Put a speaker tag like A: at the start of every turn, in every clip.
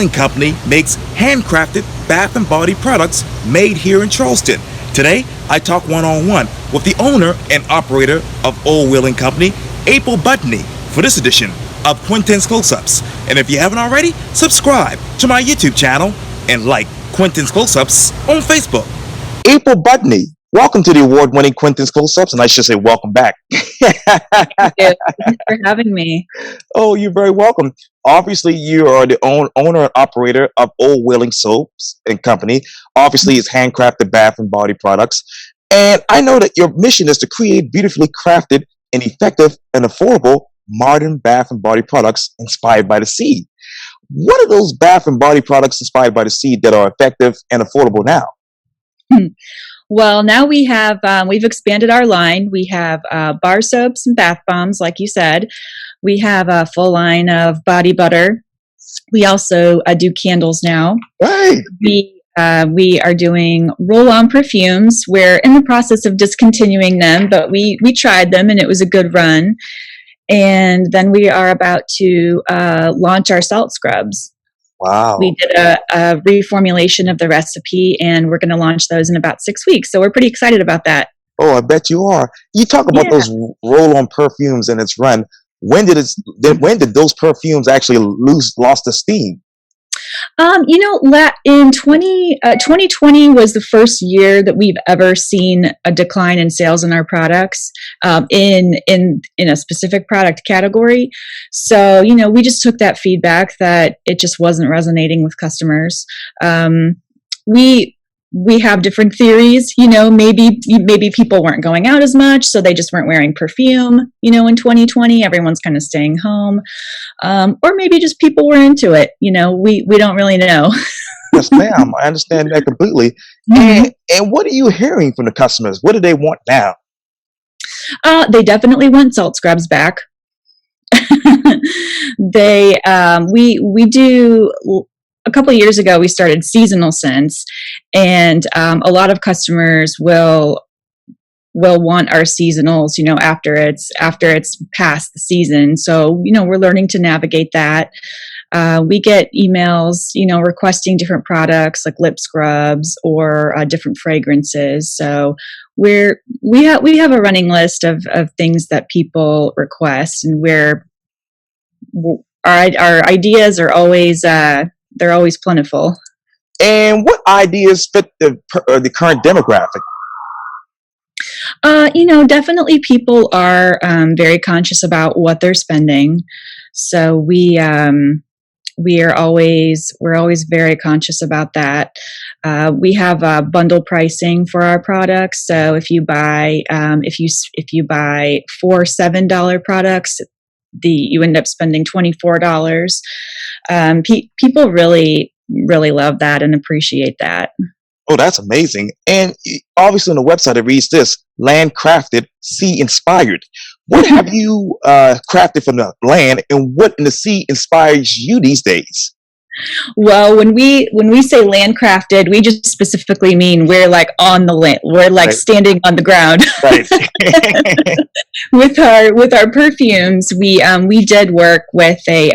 A: Wheeling Company makes handcrafted bath and body products made here in Charleston. Today, I talk one-on-one with the owner and operator of Old Wheeling Company, April Budney, for this edition of Quintin's Close-Ups. And if you haven't already, subscribe to my YouTube channel and like Quintin's Close-Ups on Facebook. April Budney, welcome to the award-winning Quintin's Close-Ups, and I should say welcome back.
B: Thank you. Thanks for having me.
A: Oh, you're very welcome. Obviously, you are the owner and operator of Old Wheeling Soaps and Company. Obviously, it's handcrafted bath and body products. And I know that your mission is to create beautifully crafted and effective and affordable modern bath and body products inspired by the sea. What are those bath and body products inspired by the sea that are effective and affordable now?
B: Well, now we have, we've expanded our line. We have bar soaps and bath bombs, like you said. We have a full line of body butter. We also do candles now.
A: Right.
B: We are doing roll-on perfumes. We're in the process of discontinuing them, but we tried them and it was a good run. And then we are about to launch our salt scrubs.
A: Wow.
B: We did a reformulation of the recipe, and we're going to launch those in about 6 weeks. So we're pretty excited about that.
A: Oh, I bet you are. You talk about those roll-on perfumes and its run. When did those perfumes actually lost the steam?
B: In 2020 was the first year that we've ever seen a decline in sales in our products in a specific product category. So, we just took that feedback that it just wasn't resonating with customers. We have different theories, maybe people weren't going out as much, so they just weren't wearing perfume, in 2020, everyone's kind of staying home. Or maybe just people were into it, we don't really know.
A: Yes, ma'am. I understand that completely.
B: Mm-hmm.
A: And what are you hearing from the customers? What do they want now?
B: They definitely want salt scrubs back. We do. A couple of years ago, we started seasonal scents, and a lot of customers will want our seasonals, after it's past the season. So, we're learning to navigate that. We get emails, requesting different products like lip scrubs or different fragrances. So we have a running list of things that people request, and our ideas are always they're always plentiful.
A: And what ideas fit the current demographic?
B: Definitely people are very conscious about what they're spending. So we're always very conscious about that. We have bundle pricing for our products. So if you buy four $7 products, you end up spending $24. People really love that and appreciate that.
A: Oh, that's amazing. And obviously on the website it reads this: land crafted, sea inspired. What have you crafted from the land, and what in the sea inspires you these days?
B: Well, when we say land crafted, we just specifically mean we're like on the land. We're like standing on the ground.
A: Right.
B: With our perfumes, we did work with a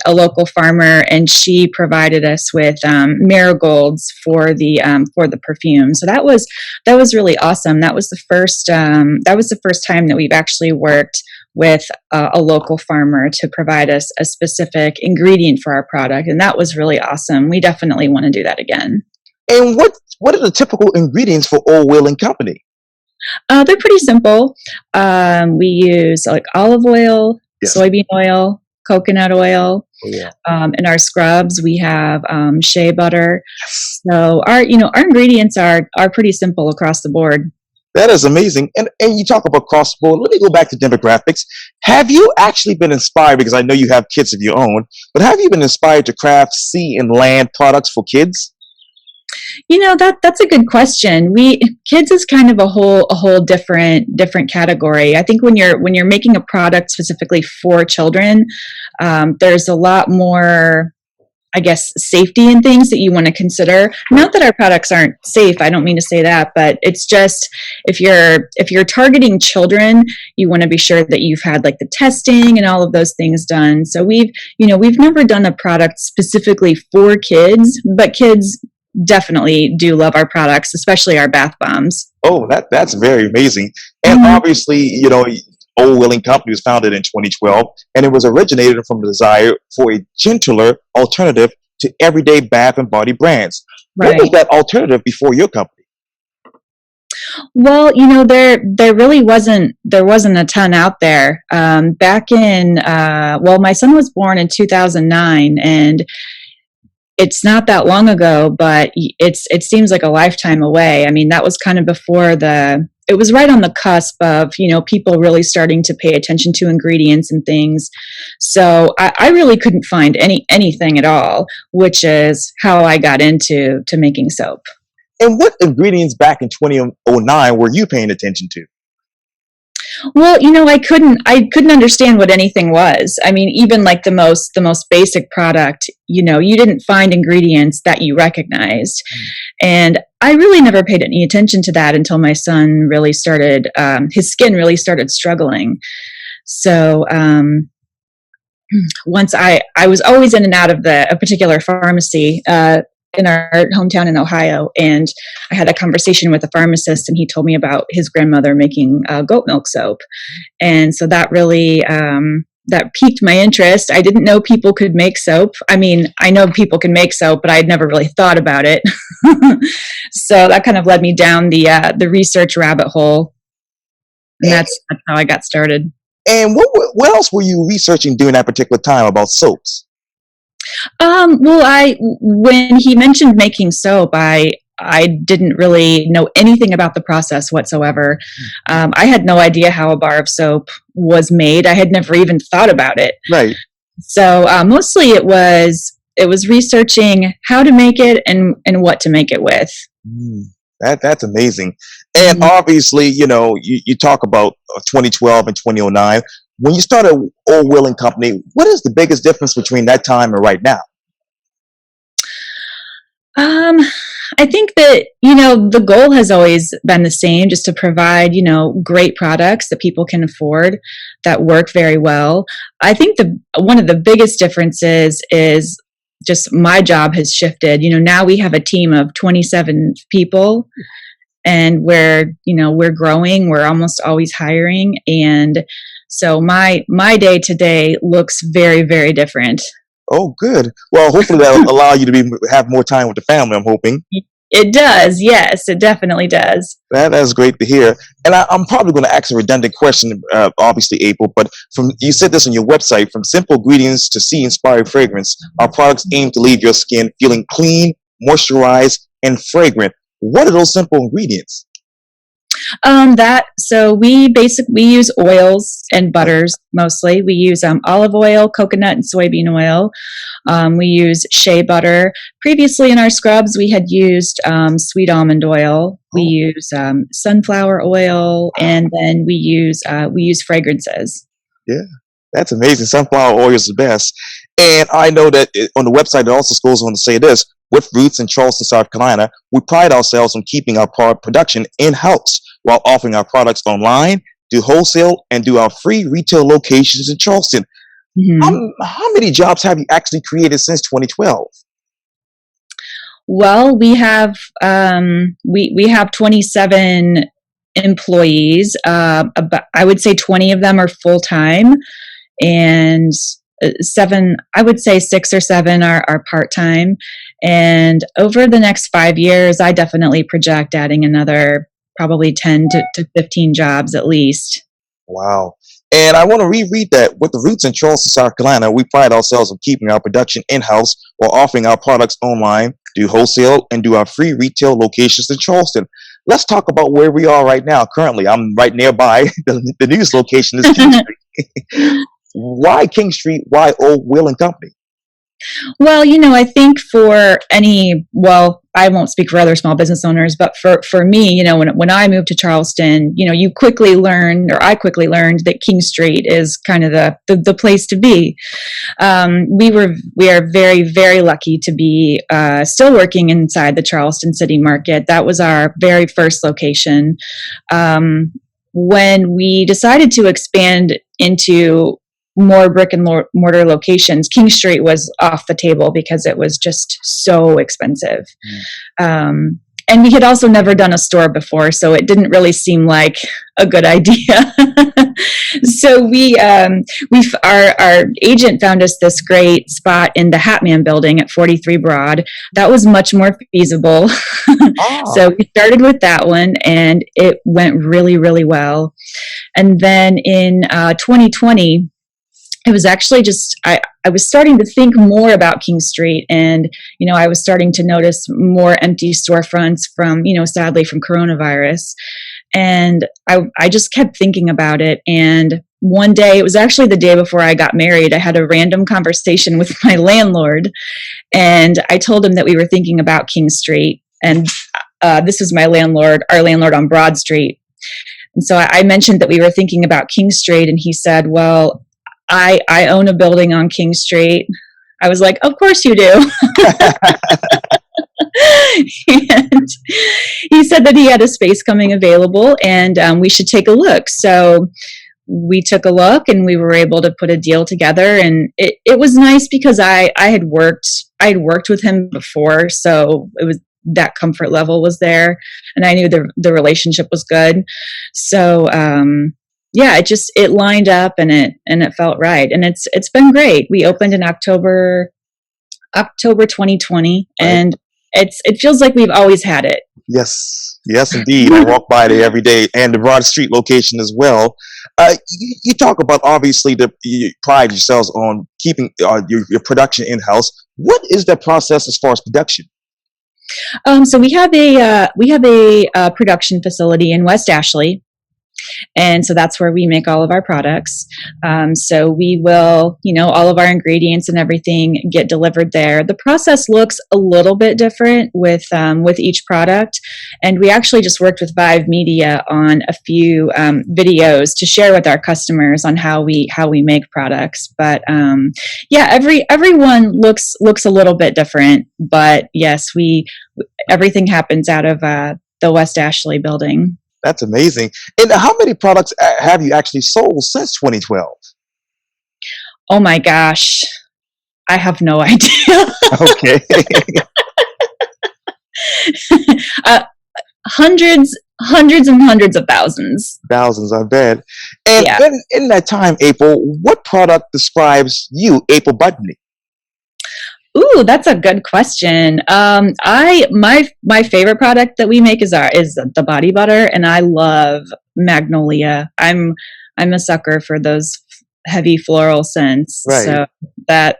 B: local farmer, and she provided us with marigolds for the perfume. So that was really awesome. That was the first time that we've actually worked with a local farmer to provide us a specific ingredient for our product, and that was really awesome. We definitely want to do that again.
A: And what are the typical ingredients for Old Wheeling Company?
B: They're pretty simple. We use like olive oil, soybean oil, coconut oil. In our scrubs, we have shea butter. So our ingredients are pretty simple across the board.
A: That is amazing. And you talk about cross the board. Let me go back to demographics. Have you actually been inspired, because I know you have kids of your own, but have you been inspired to craft sea and land products for kids?
B: That's a good question. Kids is kind of a whole different category. I think when you're making a product specifically for children, there's a lot more I guess, safety and things that you want to consider. Not that our products aren't safe. I don't mean to say that, but it's just if you're targeting children, you want to be sure that you've had like the testing and all of those things done. So we've never done a product specifically for kids, but kids definitely do love our products, especially our bath bombs.
A: Oh, that's very amazing. And
B: Mhm.
A: obviously, Old Willing Company was founded in 2012, and it was originated from the desire for a gentler alternative to everyday bath and body brands. What was
B: Right.
A: that alternative before your company?
B: Well, there really wasn't a ton out there back in. Well, my son was born in 2009, and it's not that long ago, but it seems like a lifetime away. I mean, that was kind of before it was right on the cusp of, people really starting to pay attention to ingredients and things. So I really couldn't find anything at all, which is how I got into making soap.
A: And what ingredients back in 2009 were you paying attention to?
B: Well, I couldn't understand what anything was. I mean, even like the most basic product, you didn't find ingredients that you recognized. And I really never paid any attention to that until my son really started his skin really started struggling. So, once I was always in and out of a particular pharmacy in our hometown in Ohio, and I had a conversation with a pharmacist, and he told me about his grandmother making goat milk soap, and so that really that piqued my interest. I didn't know people could make soap. I mean, I know people can make soap, but I'd never really thought about it. So that kind of led me down the research rabbit hole, and
A: And,
B: that's how I got started.
A: and what else were you researching during that particular time about soaps?
B: Well, when he mentioned making soap, I didn't really know anything about the process whatsoever. I had no idea how a bar of soap was made. I had never even thought about it.
A: Right.
B: So mostly it was researching how to make it and what to make it with.
A: Mm, that's amazing. And
B: Mhm.
A: obviously, you talk about 2012 and 2009. When you started Old Willing Company, what is the biggest difference between that time and right now?
B: Um, I think that, the goal has always been the same, just to provide, great products that people can afford that work very well. I think one of the biggest differences is just my job has shifted. Now we have a team of 27 people, and we're growing, we're almost always hiring, and so my day to day looks very, very different.
A: Oh, good. Well, hopefully that'll allow you to have more time with the family. I'm hoping.
B: It does, yes, it definitely does.
A: That's great to hear. And I'm probably going to ask a redundant question, obviously, April. But you said this on your website: from simple ingredients to sea-inspired fragrance, our products aim to leave your skin feeling clean, moisturized, and fragrant. What are those simple ingredients?
B: That so we use oils and butters mostly. We use olive oil, coconut, and soybean oil. We use shea butter. Previously in our scrubs, we had used sweet almond oil. We
A: Oh,
B: use sunflower oil, and then we use fragrances.
A: yeah, that's amazing. Sunflower oil is the best. And I know that on the website, it also goes on to say this: with roots in Charleston, South Carolina, we pride ourselves on keeping our production in-house while offering our products online, do wholesale, and do our free retail locations in Charleston.
B: Mhm.
A: How many jobs have you actually created since 2012?
B: Well, we have 27 employees. I would say 20 of them are full time, and seven, I would say 6 or 7 are part time. And over the next 5 years, I definitely project adding another probably 10 to 15 jobs at least.
A: Wow. And I want to reread that. With the roots in Charleston, South Carolina, we pride ourselves on keeping our production in-house while offering our products online, do wholesale, and do our free retail locations in Charleston. Let's talk about where we are right now. Currently, I'm right nearby. The news location is King Street. Why King Street? Why Old Will and Company?
B: Well, I think I won't speak for other small business owners, but for me, when I moved to Charleston, I quickly learned that King Street is kind of the place to be. We are very, very lucky to be still working inside the Charleston City Market. That was our very first location. When we decided to expand into more brick and mortar locations, King Street was off the table because it was just so expensive. And we had also never done a store before, so it didn't really seem like a good idea. So our agent found us this great spot in the Hatman building at 43 Broad. That was much more feasible. So we started with that one, and it went really, really well. And then in 2020, it was actually I was starting to think more about King Street, and I was starting to notice more empty storefronts from sadly from coronavirus, and I just kept thinking about it. And one day, it was actually the day before I got married, I had a random conversation with my landlord, and I told him that we were thinking about King Street, and this is our landlord on Broad Street. And so I mentioned that we were thinking about King Street, and he said, "Well, I own a building on King Street." I was like, "Of course you do." And he said that he had a space coming available, and we should take a look. So we took a look, and we were able to put a deal together. And it was nice because I had worked with him before, so it was that comfort level was there, and I knew the relationship was good. So yeah, it lined up, and it felt right, and it's been great. We opened in October 2020,
C: Right.
B: and it feels like we've always had it.
C: Yes, indeed. I walk by there every day, and the Broad Street location as well. You talk about obviously you pride yourselves on keeping your production in house. What is the process as far as production?
B: So we have a production facility in West Ashley. And so that's where we make all of our products. So we will, all of our ingredients and everything get delivered there. The process looks a little bit different with each product. And we actually just worked with Vive Media on a few videos to share with our customers on how we make products. But yeah, everyone looks a little bit different. But yes, everything happens out of the West Ashley building.
C: That's amazing. And how many products have you actually sold since 2012?
B: Oh my gosh, I have no idea.
C: Okay.
B: Hundreds and hundreds of thousands.
C: Thousands, I bet. And
B: Yeah.
C: in that time, April, what product describes you, April Budney?
B: Ooh, that's a good question. My favorite product that we make is the body butter, and I love Magnolia. I'm a sucker for those heavy floral scents.
C: Right.
B: So that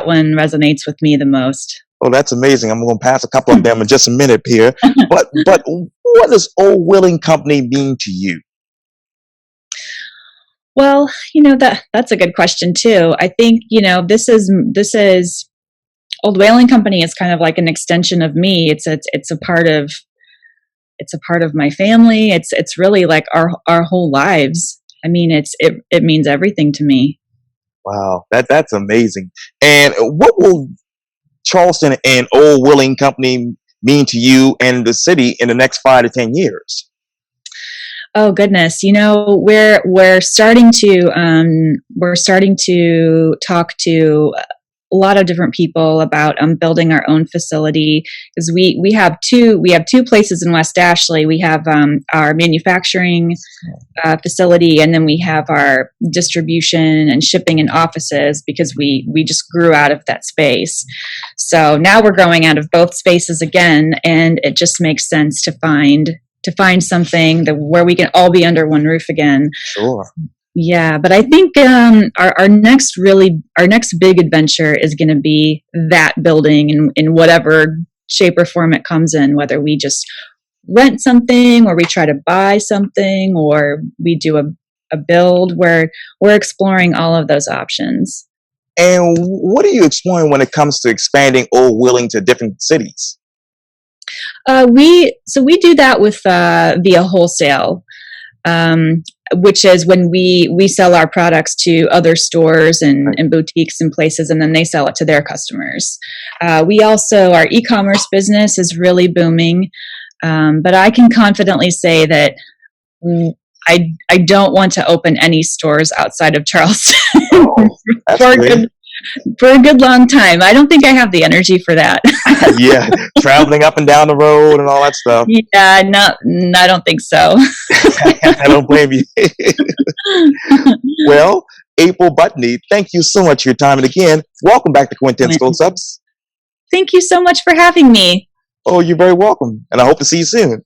B: one resonates with me the most.
C: Oh, that's amazing. I'm going to pass a couple of them in just a minute here. But what does Old Willing Company mean to you?
B: Well, that's a good question too. I think, this is Old Whaling Company is kind of like an extension of me. It's a part of my family. It's really like our whole lives. I mean, it means everything to me.
C: Wow, that's amazing. And what will Charleston and Old Willing Company mean to you and the city in the next 5 to 10 years?
B: Oh goodness, we're starting to talk to a lot of different people about building our own facility, because we have two places in West Ashley. We have our manufacturing facility, and then we have our distribution and shipping and offices, because we just grew out of that space. So now we're growing out of both spaces again, and it just makes sense to find something where we can all be under one roof again.
C: Sure.
B: Yeah, but I think our next big adventure is going to be that building in whatever shape or form it comes in, whether we just rent something or we try to buy something or we do a build. We're exploring all of those options.
C: And what are you exploring when it comes to expanding Old Wheeling to different cities?
B: We do that with via wholesale, which is when we sell our products to other stores and boutiques and places, and then they sell it to their customers. We also, our e-commerce business is really booming, but I can confidently say that I don't want to open any stores outside of Charleston for a good long time. I don't think I have the energy for that.
C: Yeah, traveling up and down the road and all that stuff.
B: Yeah, I don't think so.
C: I don't blame you. Well, April Budney, thank you so much for your time. And again, welcome back to Quintin's Gold Subs.
B: Thank you so much for having me.
C: Oh, you're very welcome. And I hope to see you soon.